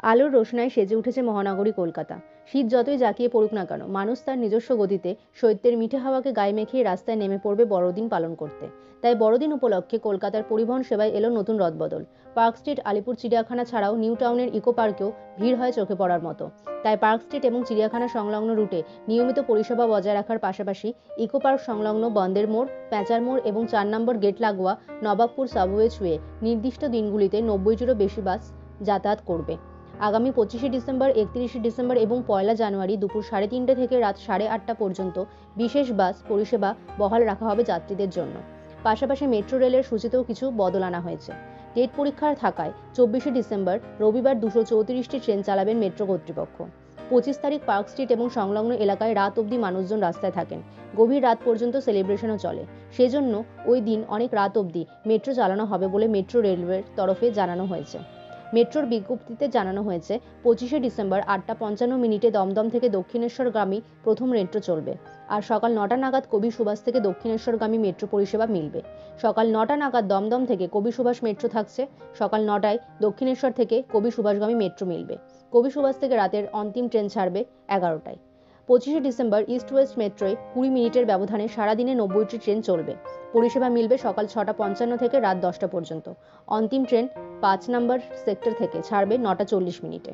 আলোর রোশনায় সেজে উঠেছে মহানগরী কলকাতা। শীত যতই জাঁকিয়ে পড়ুক না কেন, মানুষ তার নিজস্ব গতিতে শৈত্যের মিঠে হাওয়াকে গায়ে মেখিয়ে রাস্তায় নেমে পড়বে বড়দিন পালন করতে। তাই বড়দিন উপলক্ষে কলকাতার পরিবহন সেবায় এলো নতুন রদবদল। পার্ক স্ট্রিট, আলিপুর চিড়িয়াখানা ছাড়াও নিউ টাউনের ইকো পার্কেও ভিড় হয় চোখে পড়ার মতো। তাই পার্ক স্ট্রিট এবং চিড়িয়াখানা সংলগ্ন রুটে নিয়মিত পরিষেবা বজায় রাখার পাশাপাশি ইকো পার্ক সংলগ্ন বন্দের মোড়, প্যাঁচার মোড় এবং 4 নম্বর গেট লাগোয়া নবাবপুর সাবওয়ে ছুঁয়ে নির্দিষ্ট দিনগুলিতে 90টিরও বেশি বাস যাতায়াত করবে। আগামী 25শে ডিসেম্বর, 31শে ডিসেম্বর এবং 1লা জানুয়ারি দুপুর 3:30 থেকে রাত 8:30 পর্যন্ত বিশেষ বাস পরিষেবা বহাল রাখা হবে যাত্রীদের জন্য। পাশাপাশি মেট্রো রেলের সূচিতেও কিছু বদল আনা হয়েছে। ডেট পরীক্ষার থাকায় 24শে ডিসেম্বর রবিবার 234টি ট্রেন চালাবেন মেট্রো কর্তৃপক্ষ। 25 তারিখ পার্ক স্ট্রিট এবং সংলগ্ন এলাকায় রাত অবধি মানুষজন রাস্তায় থাকেন। গভীর রাত পর্যন্ত সেলিব্রেশনও চলে। সেজন্য ওই দিন অনেক রাত অবধি মেট্রো চালানো হবে বলে মেট্রো রেলওয়ের তরফে জানানো হয়েছে। মেট্রোর বিজ্ঞপ্তিতে জানানো হয়েছে 25শে ডিসেম্বর 8:55 দমদম থেকে দক্ষিণেশ্বরগামী প্রথম মেট্রো চলবে। আর সকাল 9টা নাগাদ কবি সুভাষ থেকে দক্ষিণেশ্বরগামী মেট্রো পরিষেবা মিলবে। সকাল 9টা নাগাদ দমদম থেকে কবি সুভাষ মেট্রো থাকছে। সকাল 9টায় দক্ষিণেশ্বর থেকে কবি সুভাষগামী মেট্রো মিলবে। কবি সুভাষ থেকে রাতের অন্তিম ট্রেন ছাড়বে 11টায়। 25শে ডিসেম্বর ইস্ট ওয়েস্ট মেট্রোয় 20 মিনিটের ব্যবধানে সারাদিনে 90টি ট্রেন চলবে। পরিষেবা মিলবে সকাল 6:55 থেকে রাত 10টা পর্যন্ত। অন্তিম ট্রেন 5 নম্বর সেক্টর থেকে ছাড়বে 9টা 40 মিনিটে।